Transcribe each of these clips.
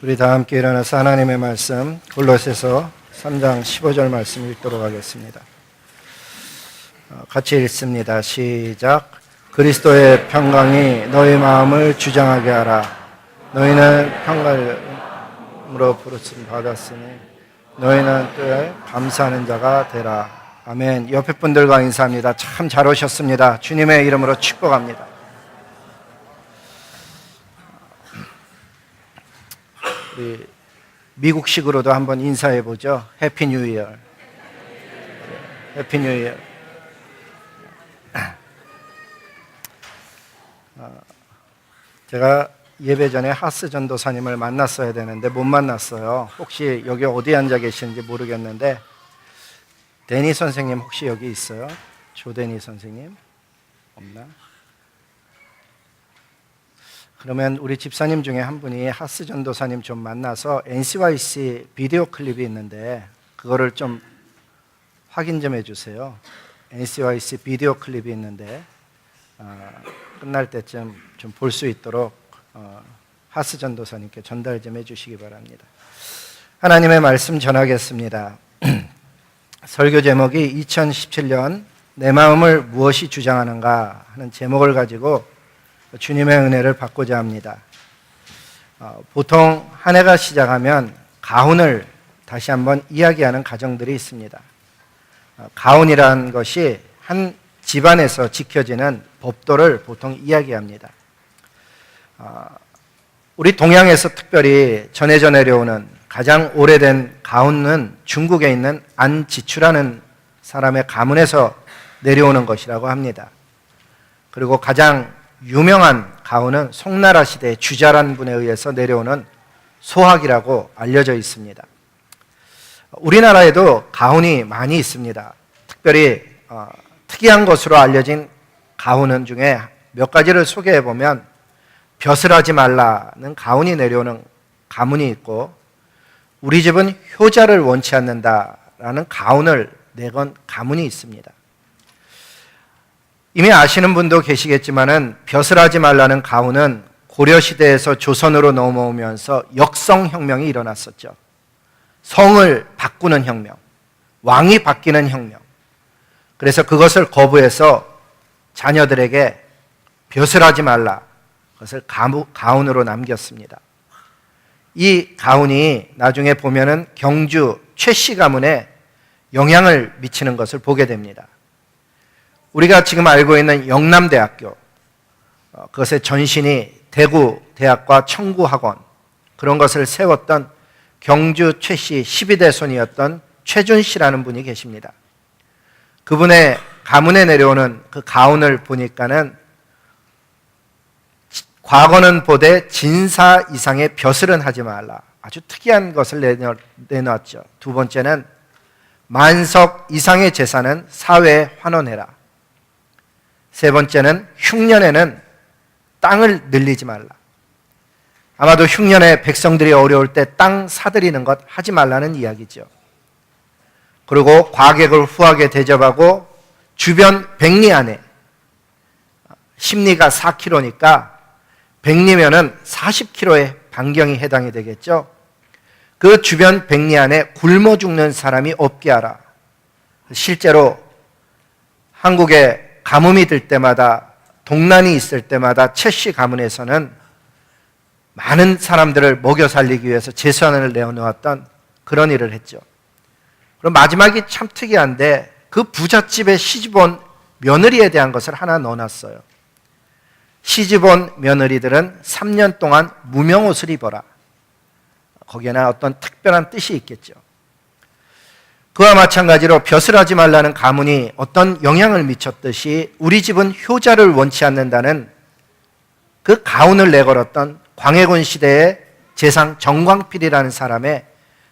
우리 다 함께 일어나서 하나님의 말씀 골로새서 3장 15절 말씀 읽도록 하겠습니다. 같이 읽습니다. 시작. 그리스도의 평강이 너희 마음을 주장하게 하라. 너희는 평강으로 부르심 받았으니 너희는 또 감사하는 자가 되라. 아멘. 옆에 분들과 인사합니다. 참 잘 오셨습니다. 주님의 이름으로 축복합니다. 우리 미국식으로도 한번 인사해 보죠. 해피 뉴 이어. 해피 뉴 이어. 제가 예배 전에 하스 전도사님을 만났어야 되는데 못 만났어요. 혹시 여기 어디 앉아 계시는지 모르겠는데 데니 선생님 혹시 여기 있어요? 조데니 선생님? 없나? 그러면 우리 집사님 중에 한 분이 하스 전도사님 좀 만나서 NCYC 비디오 클립이 있는데 그거를 좀 확인 좀 해주세요. NCYC 비디오 클립이 있는데 끝날 때쯤 좀 볼 수 있도록 하스 전도사님께 전달 좀 해주시기 바랍니다. 하나님의 말씀 전하겠습니다. 설교 제목이 2017년 내 마음을 무엇이 주장하는가 하는 제목을 가지고 주님의 은혜를 받고자 합니다. 보통 한 해가 시작하면 가훈을 다시 한번 이야기하는 가정들이 있습니다. 가훈이라는 것이 한 집안에서 지켜지는 법도를 보통 이야기합니다. 우리 동양에서 특별히 전해져 내려오는 가장 오래된 가훈은 중국에 있는 안지추라는 사람의 가문에서 내려오는 것이라고 합니다. 그리고 가장 유명한 가훈은 송나라 시대의 주자란 분에 의해서 내려오는 소학이라고 알려져 있습니다. 우리나라에도 가훈이 많이 있습니다. 특별히 특이한 것으로 알려진 가훈은 중에 몇 가지를 소개해 보면 벼슬 하지 말라는 가훈이 내려오는 가문이 있고 우리 집은 효자를 원치 않는다라는 가훈을 내건 가문이 있습니다. 이미 아시는 분도 계시겠지만은 벼슬 하지 말라는 가훈은 고려시대에서 조선으로 넘어오면서 역성혁명이 일어났었죠. 성을 바꾸는 혁명, 왕이 바뀌는 혁명. 그래서 그것을 거부해서 자녀들에게 벼슬 하지 말라, 그것을 가훈으로 남겼습니다. 이 가훈이 나중에 보면은 경주 최씨 가문에 영향을 미치는 것을 보게 됩니다. 우리가 지금 알고 있는 영남대학교, 그것의 전신이 대구대학과 청구학원, 그런 것을 세웠던 경주 최씨 12대 손이었던 최준씨라는 분이 계십니다. 그분의 가문에 내려오는 그 가훈을 보니까는 과거는 보되 진사 이상의 벼슬은 하지 말라. 아주 특이한 것을 내놨죠. 두 번째는 만석 이상의 재산은 사회에 환원해라. 세 번째는 흉년에는 땅을 늘리지 말라. 아마도 흉년에 백성들이 어려울 때 땅 사들이는 것 하지 말라는 이야기죠. 그리고 과객을 후하게 대접하고 주변 백리 안에, 심리가 4km니까 백리면은 40km의 반경이 해당이 되겠죠. 그 주변 백리 안에 굶어 죽는 사람이 없게 하라. 실제로 한국에 가뭄이 들 때마다, 동난이 있을 때마다 최씨 가문에서는 많은 사람들을 먹여 살리기 위해서 재산을 내어놓았던 그런 일을 했죠. 그럼 마지막이 참 특이한데 그 부잣집에 시집온 며느리에 대한 것을 하나 넣어놨어요. 시집온 며느리들은 3년 동안 무명옷을 입어라. 거기에는 어떤 특별한 뜻이 있겠죠. 그와 마찬가지로 벼슬 하지 말라는 가문이 어떤 영향을 미쳤듯이 우리 집은 효자를 원치 않는다는 그 가훈을 내걸었던 광해군 시대의 재상 정광필이라는 사람의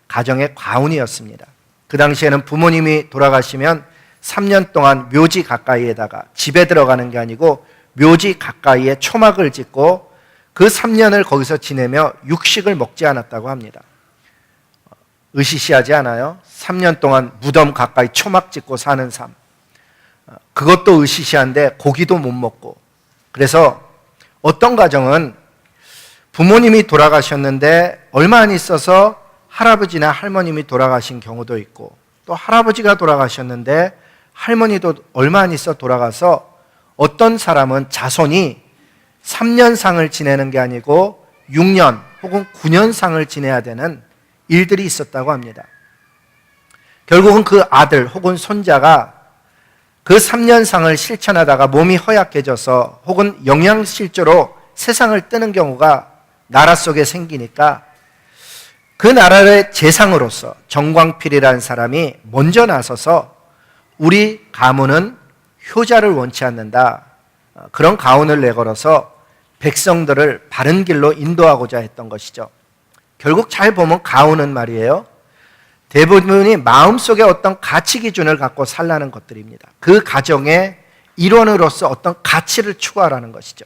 가정의 가훈이었습니다. 그 당시에는 부모님이 돌아가시면 3년 동안 묘지 가까이에다가 집에 들어가는 게 아니고 묘지 가까이에 초막을 짓고 그 3년을 거기서 지내며 육식을 먹지 않았다고 합니다. 으시시하지 않아요? 3년 동안 무덤 가까이 초막 짓고 사는 삶. 그것도 으시시한데 고기도 못 먹고. 그래서 어떤 가정은 부모님이 돌아가셨는데 얼마 안 있어서 할아버지나 할머님이 돌아가신 경우도 있고, 또 할아버지가 돌아가셨는데 할머니도 얼마 안 있어 돌아가서 어떤 사람은 자손이 3년상을 지내는 게 아니고 6년 혹은 9년상을 지내야 되는 일들이 있었다고 합니다. 결국은 그 아들 혹은 손자가 그 3년상을 실천하다가 몸이 허약해져서 혹은 영양실조로 세상을 뜨는 경우가 나라 속에 생기니까 그 나라의 재상으로서 정광필이라는 사람이 먼저 나서서 우리 가문은 효자를 원치 않는다, 그런 가훈을 내걸어서 백성들을 바른 길로 인도하고자 했던 것이죠. 결국 잘 보면 가훈은 말이에요, 대부분이 마음속에 어떤 가치 기준을 갖고 살라는 것들입니다. 그 가정의 일원으로서 어떤 가치를 추구하라는 것이죠.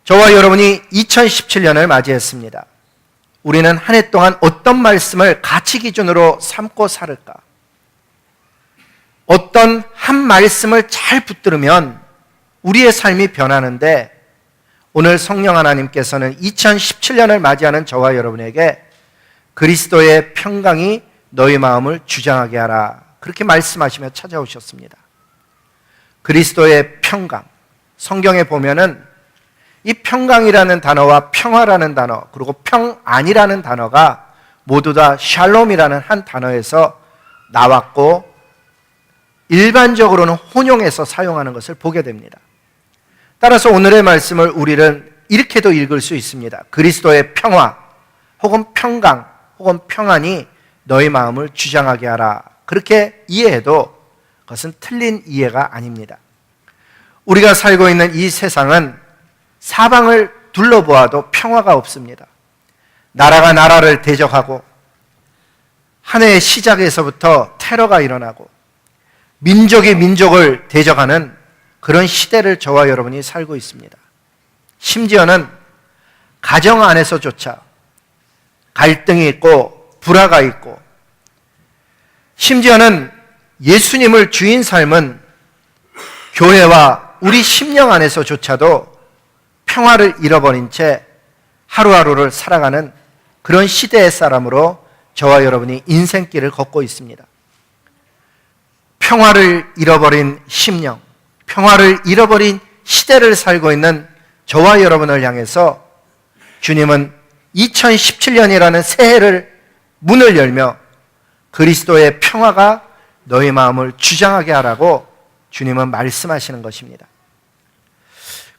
저와 여러분이 2017년을 맞이했습니다. 우리는 한 해 동안 어떤 말씀을 가치 기준으로 삼고 살을까? 어떤 한 말씀을 잘 붙들으면 우리의 삶이 변하는데, 오늘 성령 하나님께서는 2017년을 맞이하는 저와 여러분에게 그리스도의 평강이 너희 마음을 주장하게 하라, 그렇게 말씀하시며 찾아오셨습니다. 그리스도의 평강, 성경에 보면은 이 평강이라는 단어와 평화라는 단어, 그리고 평안이라는 단어가 모두 다 샬롬이라는 한 단어에서 나왔고, 일반적으로는 혼용해서 사용하는 것을 보게 됩니다. 따라서 오늘의 말씀을 우리는 이렇게도 읽을 수 있습니다. 그리스도의 평화 혹은 평강 혹은 평안이 너희 마음을 주장하게 하라, 그렇게 이해해도 그것은 틀린 이해가 아닙니다. 우리가 살고 있는 이 세상은 사방을 둘러보아도 평화가 없습니다. 나라가 나라를 대적하고, 한 해의 시작에서부터 테러가 일어나고, 민족이 민족을 대적하는 그런 시대를 저와 여러분이 살고 있습니다. 심지어는 가정 안에서조차 갈등이 있고 불화가 있고, 심지어는 예수님을 주인 삶은 교회와 우리 심령 안에서조차도 평화를 잃어버린 채 하루하루를 살아가는 그런 시대의 사람으로 저와 여러분이 인생길을 걷고 있습니다. 평화를 잃어버린 심령, 평화를 잃어버린 시대를 살고 있는 저와 여러분을 향해서 주님은 2017년이라는 새해를 문을 열며 그리스도의 평화가 너희 마음을 주장하게 하라고 주님은 말씀하시는 것입니다.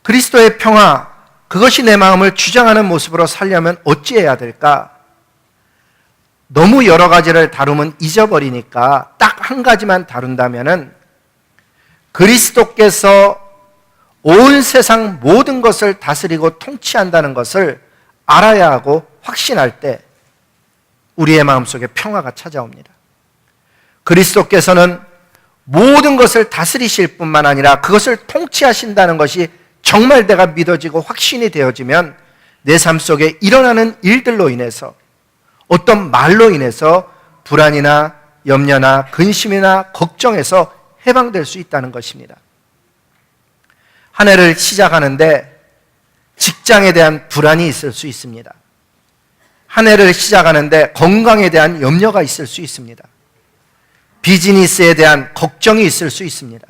그리스도의 평화, 그것이 내 마음을 주장하는 모습으로 살려면 어찌해야 될까? 너무 여러 가지를 다루면 잊어버리니까 딱 한 가지만 다룬다면은, 그리스도께서 온 세상 모든 것을 다스리고 통치한다는 것을 알아야 하고 확신할 때 우리의 마음속에 평화가 찾아옵니다. 그리스도께서는 모든 것을 다스리실 뿐만 아니라 그것을 통치하신다는 것이 정말 내가 믿어지고 확신이 되어지면 내 삶 속에 일어나는 일들로 인해서, 어떤 말로 인해서 불안이나 염려나 근심이나 걱정에서 해방될 수 있다는 것입니다. 한 해를 시작하는데 직장에 대한 불안이 있을 수 있습니다. 한 해를 시작하는데 건강에 대한 염려가 있을 수 있습니다. 비즈니스에 대한 걱정이 있을 수 있습니다.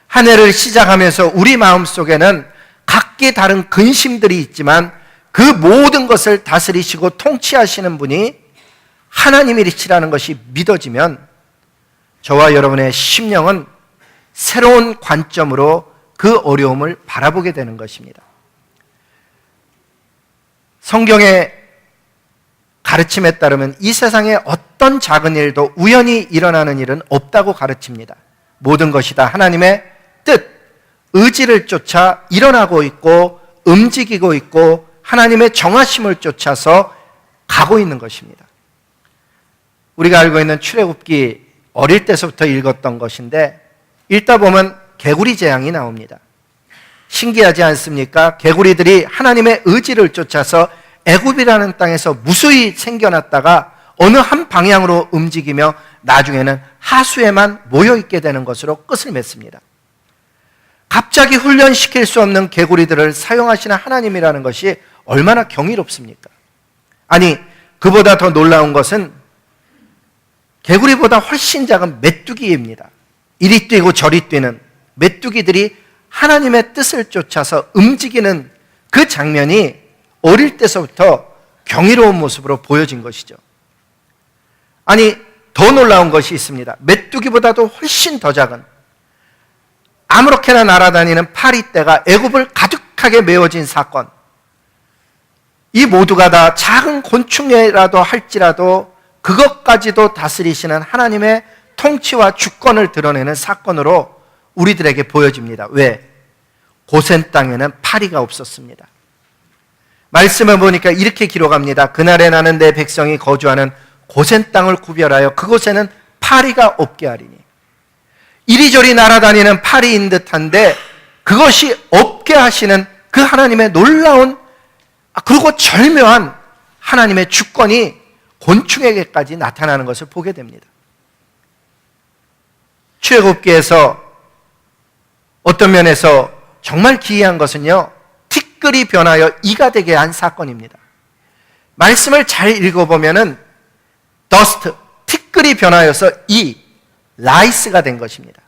한 해를 시작하면서 우리 마음속에는 각기 다른 근심들이 있지만 그 모든 것을 다스리시고 통치하시는 분이 하나님이시라는 것이 믿어지면 저와 여러분의 심령은 새로운 관점으로 그 어려움을 바라보게 되는 것입니다. 성경의 가르침에 따르면 이 세상에 어떤 작은 일도 우연히 일어나는 일은 없다고 가르칩니다. 모든 것이 다 하나님의 뜻, 의지를 쫓아 일어나고 있고 움직이고 있고 하나님의 정하심을 쫓아서 가고 있는 것입니다. 우리가 알고 있는 출애굽기 어릴 때서부터 읽었던 것인데, 읽다 보면 개구리 재앙이 나옵니다. 신기하지 않습니까? 개구리들이 하나님의 의지를 쫓아서 애굽이라는 땅에서 무수히 생겨났다가 어느 한 방향으로 움직이며 나중에는 하수에만 모여있게 되는 것으로 끝을 맺습니다. 갑자기 훈련시킬 수 없는 개구리들을 사용하시는 하나님이라는 것이 얼마나 경이롭습니까? 아니, 그보다 더 놀라운 것은 개구리보다 훨씬 작은 메뚜기입니다. 이리 뛰고 저리 뛰는 메뚜기들이 하나님의 뜻을 쫓아서 움직이는 그 장면이 어릴 때서부터 경이로운 모습으로 보여진 것이죠. 아니, 더 놀라운 것이 있습니다. 메뚜기보다도 훨씬 더 작은 아무렇게나 날아다니는 파리떼가 애굽을 가득하게 메워진 사건. 이 모두가 다 작은 곤충이라도 할지라도 그것까지도 다스리시는 하나님의 통치와 주권을 드러내는 사건으로 우리들에게 보여집니다. 왜? 고센 땅에는 파리가 없었습니다. 말씀을 보니까 이렇게 기록합니다. 그날에 나는 내 백성이 거주하는 고센 땅을 구별하여 그곳에는 파리가 없게 하리니. 이리저리 날아다니는 파리인 듯한데 그것이 없게 하시는 그 하나님의 놀라운 그리고 절묘한 하나님의 주권이 곤충에게까지 나타나는 것을 보게 됩니다. 출애굽기에서 어떤 면에서 정말 기이한 것은요, 티끌이 변하여 이가 되게 한 사건입니다. 말씀을 잘 읽어보면은 더스트, 티끌이 변하여서 라이스가 된 것입니다.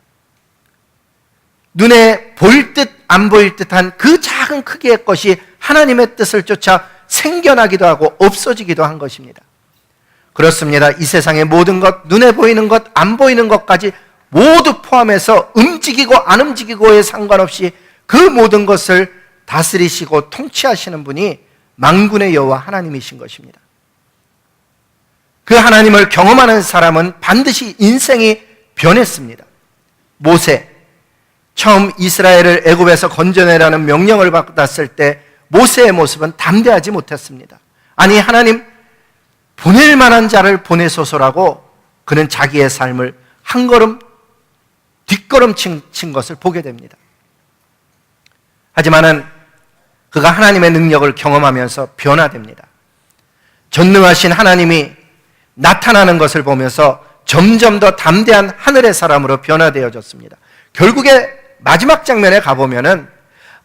눈에 보일 듯 안 보일 듯한 그 작은 크기의 것이 하나님의 뜻을 쫓아 생겨나기도 하고 없어지기도 한 것입니다. 그렇습니다. 이 세상의 모든 것, 눈에 보이는 것, 안 보이는 것까지 모두 포함해서 움직이고 안 움직이고에 상관없이 그 모든 것을 다스리시고 통치하시는 분이 만군의 여호와 하나님이신 것입니다. 그 하나님을 경험하는 사람은 반드시 인생이 변했습니다. 모세, 처음 이스라엘을 애굽에서 건져내라는 명령을 받았을 때 모세의 모습은 담대하지 못했습니다. 아니, 하나님 보낼 만한 자를 보내소서라고 그는 자기의 삶을 한 걸음 뒷걸음 친 것을 보게 됩니다. 하지만은 그가 하나님의 능력을 경험하면서 변화됩니다. 전능하신 하나님이 나타나는 것을 보면서 점점 더 담대한 하늘의 사람으로 변화되어졌습니다. 결국에 마지막 장면에 가보면은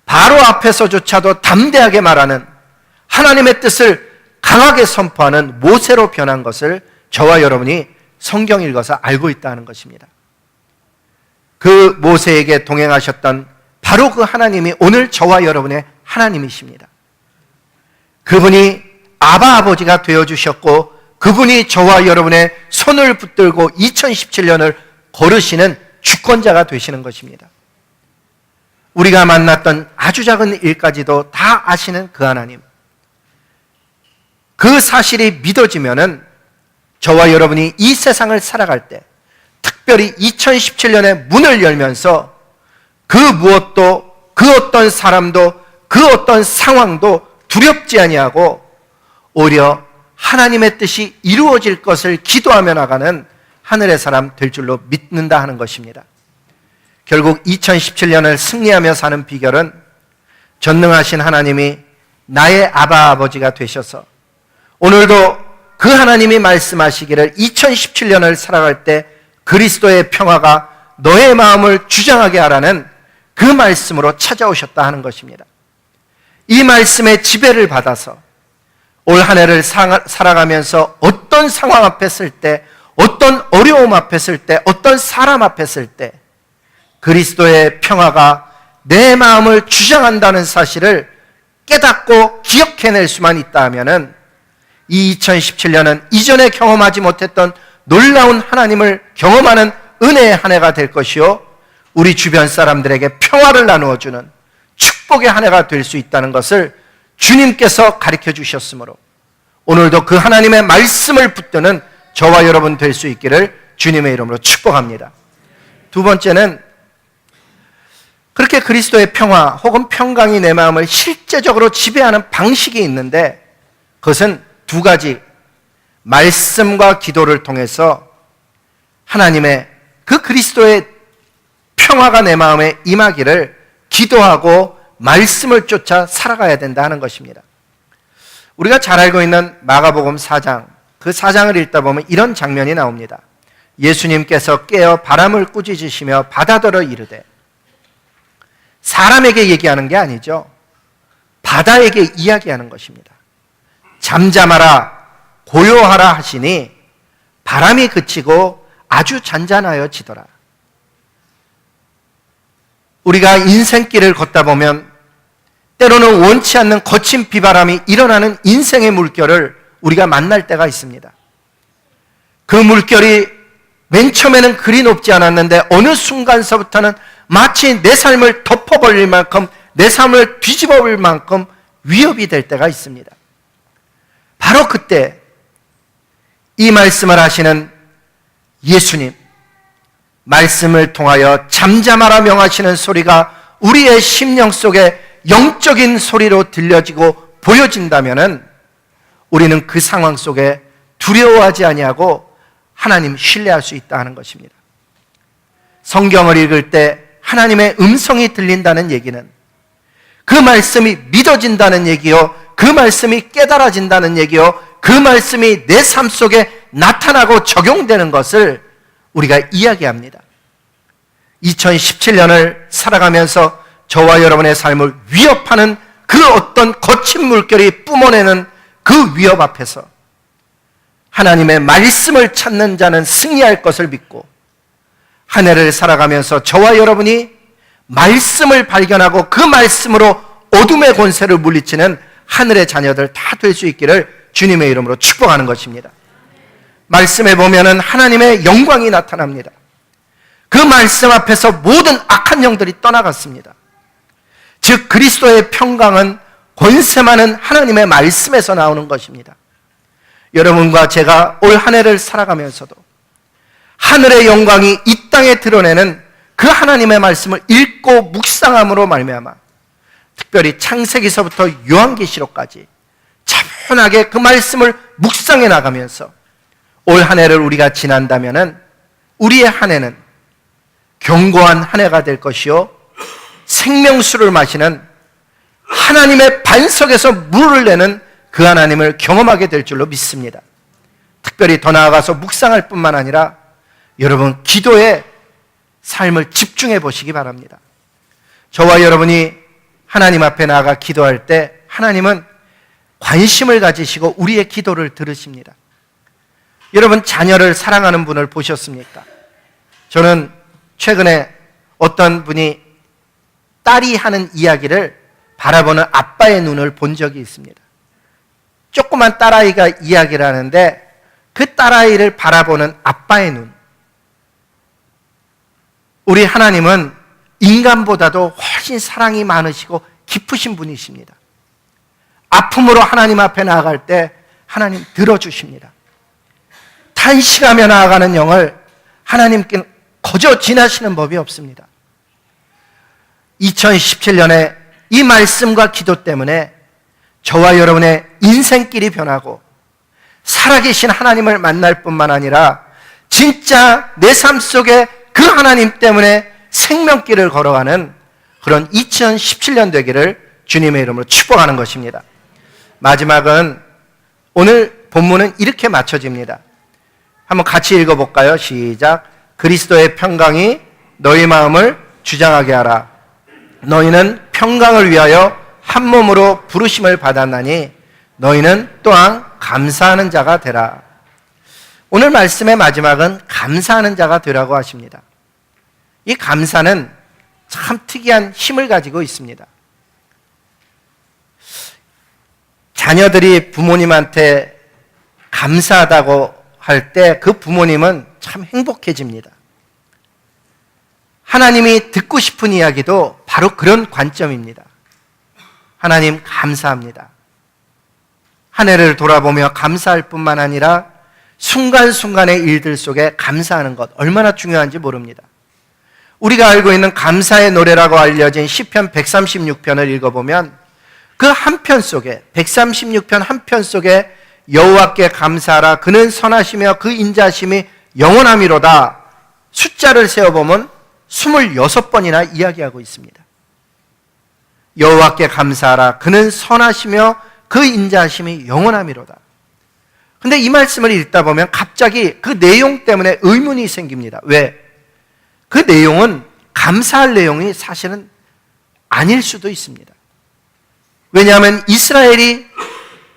바로 앞에서조차도 담대하게 말하는 하나님의 뜻을 강하게 선포하는 모세로 변한 것을 저와 여러분이 성경 읽어서 알고 있다는 것입니다. 그 모세에게 동행하셨던 바로 그 하나님이 오늘 저와 여러분의 하나님이십니다. 그분이 아바 아버지가 되어주셨고 그분이 저와 여러분의 손을 붙들고 2017년을 걸으시는 주권자가 되시는 것입니다. 우리가 만났던 아주 작은 일까지도 다 아시는 그 하나님. 그 사실이 믿어지면은 저와 여러분이 이 세상을 살아갈 때 특별히 2017년에 문을 열면서 그 무엇도 그 어떤 사람도 그 어떤 상황도 두렵지 아니하고 오히려 하나님의 뜻이 이루어질 것을 기도하며 나가는 하늘의 사람 될 줄로 믿는다 하는 것입니다. 결국 2017년을 승리하며 사는 비결은 전능하신 하나님이 나의 아바 아버지가 되셔서 오늘도 그 하나님이 말씀하시기를 2017년을 살아갈 때 그리스도의 평화가 너의 마음을 주장하게 하라는 그 말씀으로 찾아오셨다 하는 것입니다. 이 말씀의 지배를 받아서 올 한 해를 살아가면서 어떤 상황 앞에 설 때, 어떤 어려움 앞에 설 때, 어떤 사람 앞에 설 때 그리스도의 평화가 내 마음을 주장한다는 사실을 깨닫고 기억해낼 수만 있다 하면은 이 2017년은 이전에 경험하지 못했던 놀라운 하나님을 경험하는 은혜의 한 해가 될 것이요 우리 주변 사람들에게 평화를 나누어주는 축복의 한 해가 될 수 있다는 것을 주님께서 가르쳐 주셨으므로 오늘도 그 하나님의 말씀을 붙드는 저와 여러분 될 수 있기를 주님의 이름으로 축복합니다. 두 번째는 그렇게 그리스도의 평화 혹은 평강이 내 마음을 실제적으로 지배하는 방식이 있는데 그것은 두 가지, 말씀과 기도를 통해서 하나님의 그 그리스도의 평화가 내 마음에 임하기를 기도하고 말씀을 쫓아 살아가야 된다 하는 것입니다. 우리가 잘 알고 있는 마가복음 4장, 그 4장을 읽다 보면 이런 장면이 나옵니다. 예수님께서 깨어 바람을 꾸짖으시며 바다더러 이르되 사람에게 얘기하는 게 아니죠. 바다에게 이야기하는 것입니다. 잠잠하라, 고요하라 하시니 바람이 그치고 아주 잔잔하여지더라. 우리가 인생길을 걷다 보면 때로는 원치 않는 거친 비바람이 일어나는 인생의 물결을 우리가 만날 때가 있습니다. 그 물결이 맨 처음에는 그리 높지 않았는데 어느 순간서부터는 마치 내 삶을 덮어버릴 만큼, 내 삶을 뒤집어버릴 만큼 위협이 될 때가 있습니다. 바로 그때 이 말씀을 하시는 예수님, 말씀을 통하여 잠잠하라 명하시는 소리가 우리의 심령 속에 영적인 소리로 들려지고 보여진다면은 우리는 그 상황 속에 두려워하지 아니하고 하나님 신뢰할 수 있다 하는 것입니다. 성경을 읽을 때 하나님의 음성이 들린다는 얘기는 그 말씀이 믿어진다는 얘기요, 그 말씀이 깨달아진다는 얘기요, 그 말씀이 내 삶 속에 나타나고 적용되는 것을 우리가 이야기합니다. 2017년을 살아가면서 저와 여러분의 삶을 위협하는 그 어떤 거친 물결이 뿜어내는 그 위협 앞에서 하나님의 말씀을 찾는 자는 승리할 것을 믿고 한 해를 살아가면서 저와 여러분이 말씀을 발견하고 그 말씀으로 어둠의 권세를 물리치는 하늘의 자녀들 다 될 수 있기를 주님의 이름으로 축복하는 것입니다. 말씀에 보면은 하나님의 영광이 나타납니다. 그 말씀 앞에서 모든 악한 영들이 떠나갔습니다. 즉 그리스도의 평강은 권세 많은 하나님의 말씀에서 나오는 것입니다. 여러분과 제가 올 한 해를 살아가면서도 하늘의 영광이 이 땅에 드러내는 그 하나님의 말씀을 읽고 묵상함으로 말미암아 특별히 창세기서부터 요한계시록까지 차분하게 그 말씀을 묵상해 나가면서 올 한 해를 우리가 지난다면은 우리의 한 해는 견고한 한 해가 될 것이요 생명수를 마시는 하나님의 반석에서 물을 내는 그 하나님을 경험하게 될 줄로 믿습니다. 특별히 더 나아가서 묵상할 뿐만 아니라 여러분 기도에 삶을 집중해 보시기 바랍니다. 저와 여러분이 하나님 앞에 나아가 기도할 때 하나님은 관심을 가지시고 우리의 기도를 들으십니다. 여러분 자녀를 사랑하는 분을 보셨습니까? 저는 최근에 어떤 분이 딸이 하는 이야기를 바라보는 아빠의 눈을 본 적이 있습니다. 조그만 딸아이가 이야기를 하는데 그 딸아이를 바라보는 아빠의 눈. 우리 하나님은 인간보다도 훨씬 사랑이 많으시고 깊으신 분이십니다. 아픔으로 하나님 앞에 나아갈 때 하나님 들어주십니다. 탄식하며 나아가는 영을 하나님께 거저 지나시는 법이 없습니다. 2017년에 이 말씀과 기도 때문에 저와 여러분의 인생길이 변하고 살아계신 하나님을 만날 뿐만 아니라 진짜 내 삶 속에 그 하나님 때문에 생명길을 걸어가는 그런 2017년 되기를 주님의 이름으로 축복하는 것입니다. 마지막은 오늘 본문은 이렇게 맞춰집니다. 한번 같이 읽어볼까요? 시작. 그리스도의 평강이 너희 마음을 주장하게 하라. 너희는 평강을 위하여 한 몸으로 부르심을 받았나니 너희는 또한 감사하는 자가 되라. 오늘 말씀의 마지막은 감사하는 자가 되라고 하십니다. 이 감사는 참 특이한 힘을 가지고 있습니다. 자녀들이 부모님한테 감사하다고 할 때 그 부모님은 참 행복해집니다. 하나님이 듣고 싶은 이야기도 바로 그런 관점입니다. 하나님 감사합니다. 한 해를 돌아보며 감사할 뿐만 아니라 순간순간의 일들 속에 감사하는 것 얼마나 중요한지 모릅니다. 우리가 알고 있는 감사의 노래라고 알려진 시편 136편을 읽어보면 그 한 편 속에 136편 한 편 속에 여호와께 감사하라 그는 선하시며 그 인자심이 영원함이로다 숫자를 세어보면 26번이나 이야기하고 있습니다. 여호와께 감사하라 그는 선하시며 그 인자심이 영원함이로다. 근데 이 말씀을 읽다 보면 갑자기 그 내용 때문에 의문이 생깁니다. 왜? 그 내용은 감사할 내용이 사실은 아닐 수도 있습니다. 왜냐하면 이스라엘이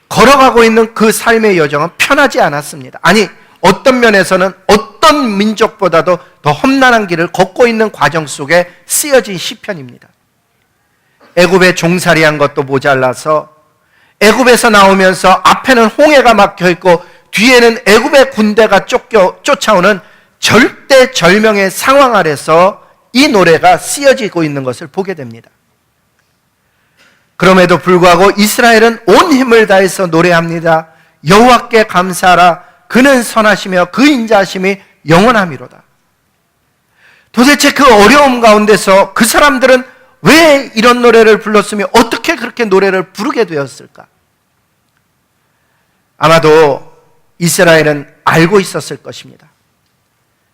걸어가고 있는 그 삶의 여정은 편하지 않았습니다. 아니, 어떤 면에서는 어떤 민족보다도 더 험난한 길을 걷고 있는 과정 속에 쓰여진 시편입니다. 애굽에 종살이한 것도 모자라서 애굽에서 나오면서 앞에는 홍해가 막혀 있고 뒤에는 애굽의 군대가 쫓아오는 절대절명의 상황 아래서 이 노래가 쓰여지고 있는 것을 보게 됩니다. 그럼에도 불구하고 이스라엘은 온 힘을 다해서 노래합니다. 여호와께 감사하라. 그는 선하시며 그 인자하심이 영원함이로다. 도대체 그 어려움 가운데서 그 사람들은 왜 이런 노래를 불렀으며 어떻게 그렇게 노래를 부르게 되었을까? 아마도 이스라엘은 알고 있었을 것입니다.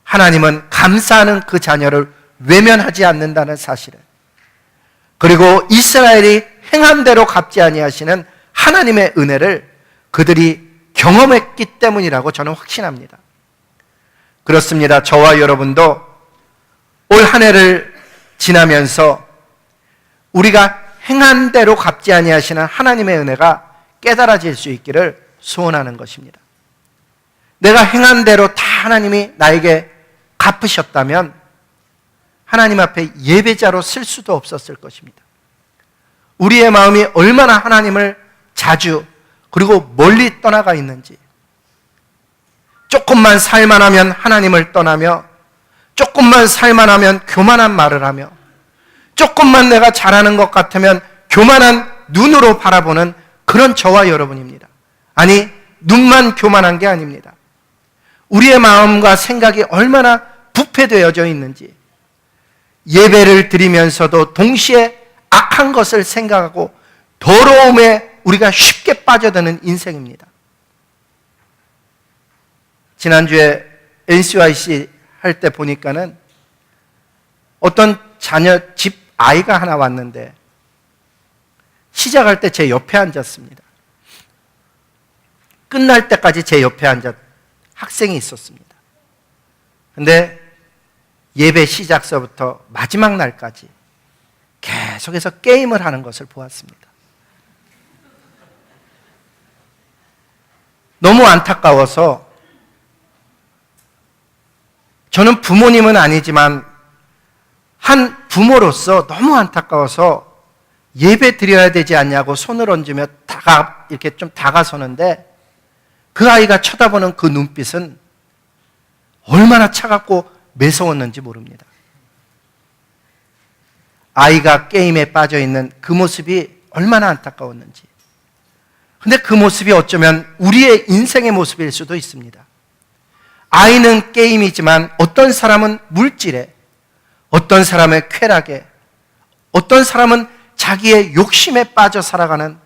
하나님은 감사하는 그 자녀를 외면하지 않는다는 사실을, 그리고 이스라엘이 행한 대로 갚지 아니하시는 하나님의 은혜를 그들이 경험했기 때문이라고 저는 확신합니다. 그렇습니다. 저와 여러분도 올 한 해를 지나면서 우리가 행한 대로 갚지 아니하시는 하나님의 은혜가 깨달아질 수 있기를 소원하는 것입니다. 내가 행한 대로 다 하나님이 나에게 갚으셨다면 하나님 앞에 예배자로 쓸 수도 없었을 것입니다. 우리의 마음이 얼마나 하나님을 자주 그리고 멀리 떠나가 있는지, 조금만 살만하면 하나님을 떠나며, 조금만 살만하면 교만한 말을 하며, 조금만 내가 잘하는 것 같으면 교만한 눈으로 바라보는 그런 저와 여러분입니다. 아니, 눈만 교만한 게 아닙니다. 우리의 마음과 생각이 얼마나 부패되어져 있는지, 예배를 드리면서도 동시에 악한 것을 생각하고 더러움에 우리가 쉽게 빠져드는 인생입니다. 지난주에 NCYC 할 때 보니까는 어떤 자녀 집 아이가 하나 왔는데 시작할 때 제 옆에 앉았습니다. 끝날 때까지 제 옆에 앉았 학생이 있었습니다. 근데 예배 시작서부터 마지막 날까지 계속해서 게임을 하는 것을 보았습니다. 너무 안타까워서, 저는 부모님은 아니지만 한 부모로서 너무 안타까워서 예배 드려야 되지 않냐고 손을 얹으며 이렇게 좀 다가서는데, 그 아이가 쳐다보는 그 눈빛은 얼마나 차갑고 매서웠는지 모릅니다. 아이가 게임에 빠져있는 그 모습이 얼마나 안타까웠는지. 근데 그 모습이 어쩌면 우리의 인생의 모습일 수도 있습니다. 아이는 게임이지만 어떤 사람은 물질에, 어떤 사람은 쾌락에, 어떤 사람은 자기의 욕심에 빠져 살아가는,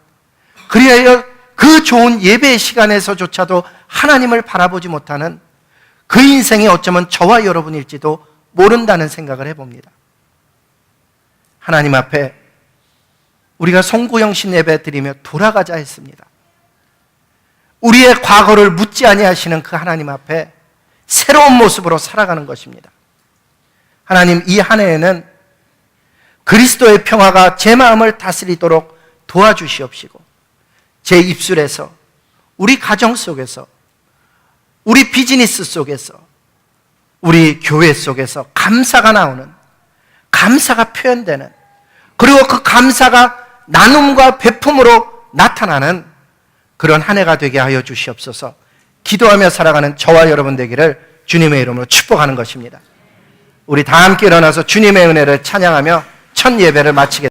그리하여 그 좋은 예배의 시간에서조차도 하나님을 바라보지 못하는 그 인생이 어쩌면 저와 여러분일지도 모른다는 생각을 해봅니다. 하나님 앞에 우리가 송구영신 예배 드리며 돌아가자 했습니다. 우리의 과거를 묻지 아니하시는 그 하나님 앞에 새로운 모습으로 살아가는 것입니다. 하나님, 이 한 해에는 그리스도의 평화가 제 마음을 다스리도록 도와주시옵시고, 제 입술에서, 우리 가정 속에서, 우리 비즈니스 속에서, 우리 교회 속에서 감사가 나오는, 감사가 표현되는, 그리고 그 감사가 나눔과 베품으로 나타나는 그런 한 해가 되게 하여 주시옵소서. 기도하며 살아가는 저와 여러분 되기를 주님의 이름으로 축복하는 것입니다. 우리 다 함께 일어나서 주님의 은혜를 찬양하며 첫 예배를 마치겠습니다.